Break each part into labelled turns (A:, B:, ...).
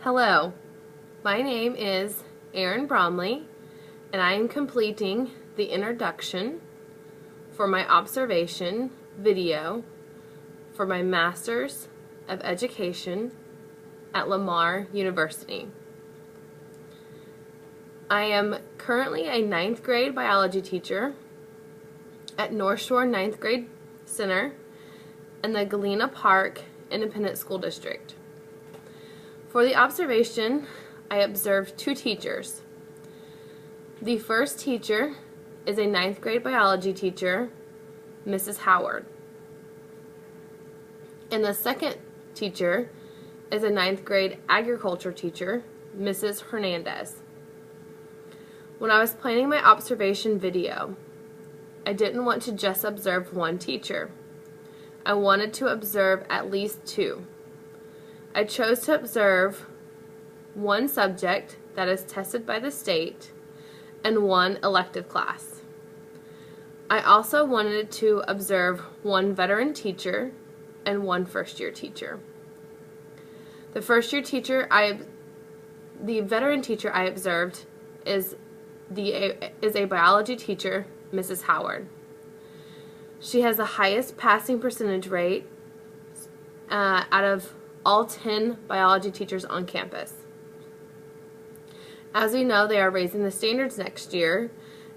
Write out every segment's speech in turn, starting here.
A: Hello, my name is Erin Bromley, and I am completing the introduction for my observation video for my Master's of Education at Lamar University. I am currently a 9th grade biology teacher at North Shore 9th Grade Center in the Galena Park Independent School District. For the observation, I observed 2 teachers. The first teacher is a 9th grade biology teacher, Mrs. Howard. And the second teacher is a 9th grade agriculture teacher, Mrs. Hernandez. When I was planning my observation video, I didn't want to just observe one teacher. I wanted to observe at least 2. I chose to observe one subject that is tested by the state and one elective class. I also wanted to observe one veteran teacher and one first-year teacher. The veteran teacher I observed is a biology teacher, Mrs. Howard. She has the highest passing percentage rate out of all 10 biology teachers on campus. As we know, they are raising the standards next year,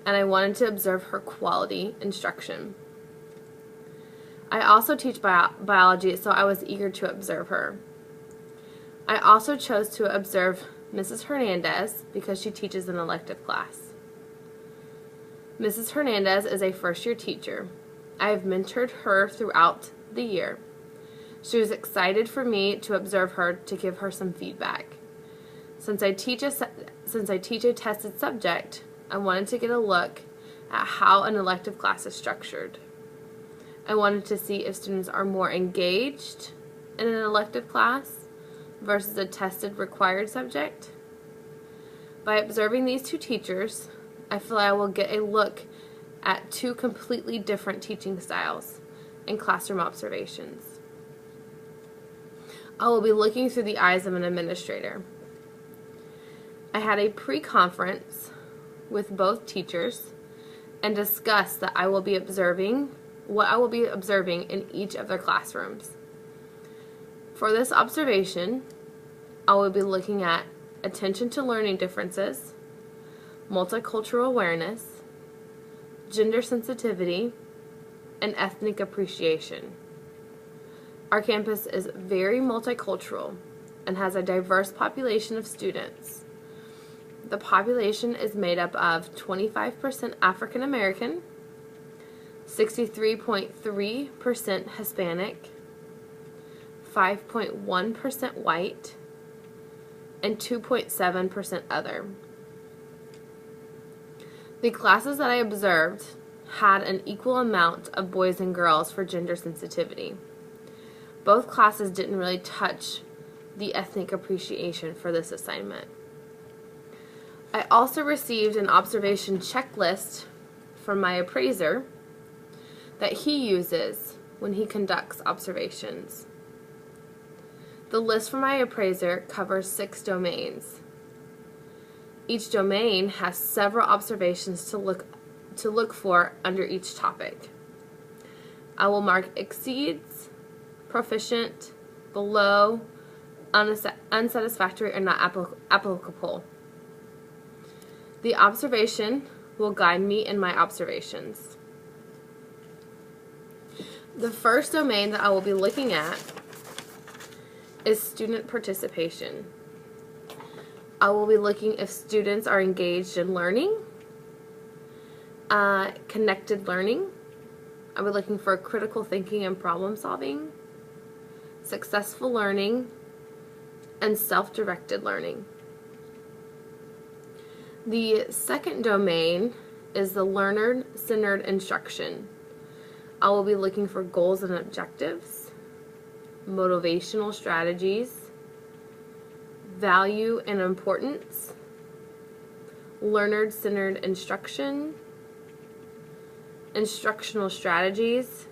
A: and I wanted to observe her quality instruction. I also teach biology, so I was eager to observe her. I also chose to observe Mrs. Hernandez because she teaches an elective class. Mrs. Hernandez is a first-year teacher. I have mentored her throughout the year. She was excited for me to observe her to give her some feedback. Since I teach a tested subject, I wanted to get a look at how an elective class is structured. I wanted to see if students are more engaged in an elective class versus a tested required subject. By observing these 2 teachers, I feel I will get a look at 2 completely different teaching styles in classroom observations. I will be looking through the eyes of an administrator. I had a pre-conference with both teachers and discussed what I will be observing in each of their classrooms. For this observation, I will be looking at attention to learning differences, multicultural awareness, gender sensitivity, and ethnic appreciation. Our campus is very multicultural and has a diverse population of students. The population is made up of 25% African American, 63.3% Hispanic, 5.1% white, and 2.7% other. The classes that I observed had an equal amount of boys and girls for gender sensitivity. Both classes didn't really touch the ethnic appreciation for this assignment. I also received an observation checklist from my appraiser that he uses when he conducts observations. The list from my appraiser covers 6 domains. Each domain has several observations to look for under each topic. I will mark exceeds, proficient, below, unsatisfactory, or not applicable. The observation will guide me in my observations. The first domain that I will be looking at is student participation. I will be looking if students are engaged in learning, connected learning. I'll be looking for critical thinking and problem solving, successful learning, and self-directed learning. The second domain is the learner-centered instruction. I will be looking for goals and objectives, motivational strategies, value and importance, learner-centered instruction, instructional strategies,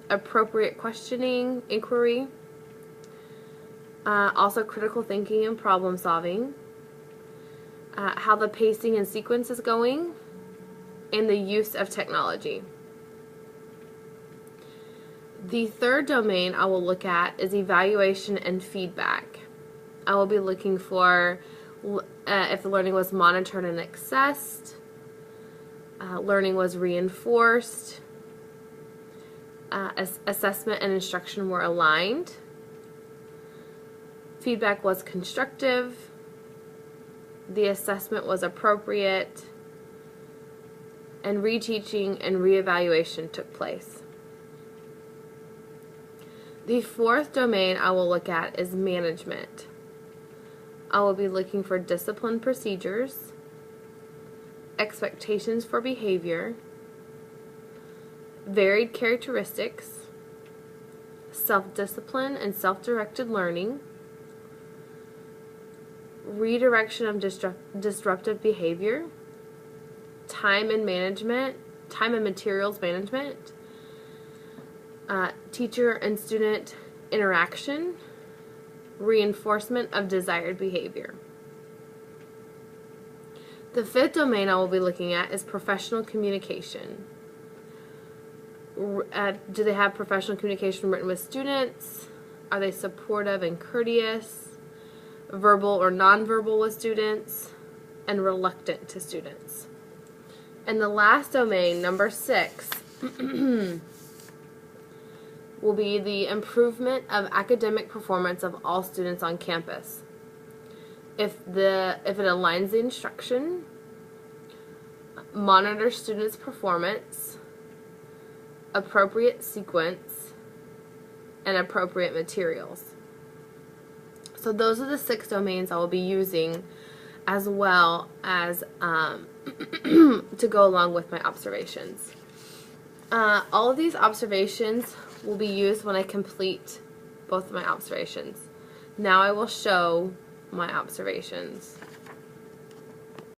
A: appropriate questioning, inquiry, Also critical thinking and problem solving, how the pacing and sequence is going, and the use of technology. The third domain I will look at is evaluation and feedback. I will be looking for if the learning was monitored and assessed, learning was reinforced, assessment and instruction were aligned, feedback was constructive, the assessment was appropriate, and reteaching and reevaluation took place. The fourth domain I will look at is management. I will be looking for discipline procedures, expectations for behavior, varied characteristics, self-discipline and self-directed learning, redirection of disruptive behavior, time and materials management, teacher and student interaction, reinforcement of desired behavior. The fifth domain I will be looking at is professional communication. Do they have professional communication written with students? Are they supportive and courteous? Verbal or nonverbal with students? And reluctant to students. And the last domain, number 6, will be the improvement of academic performance of all students on campus. If it aligns the instruction, monitor students' performance, appropriate sequence, and appropriate materials. So those are the 6 domains I will be using, as well as to go along with my observations. All of these observations will be used when I complete both of my observations. Now I will show my observations.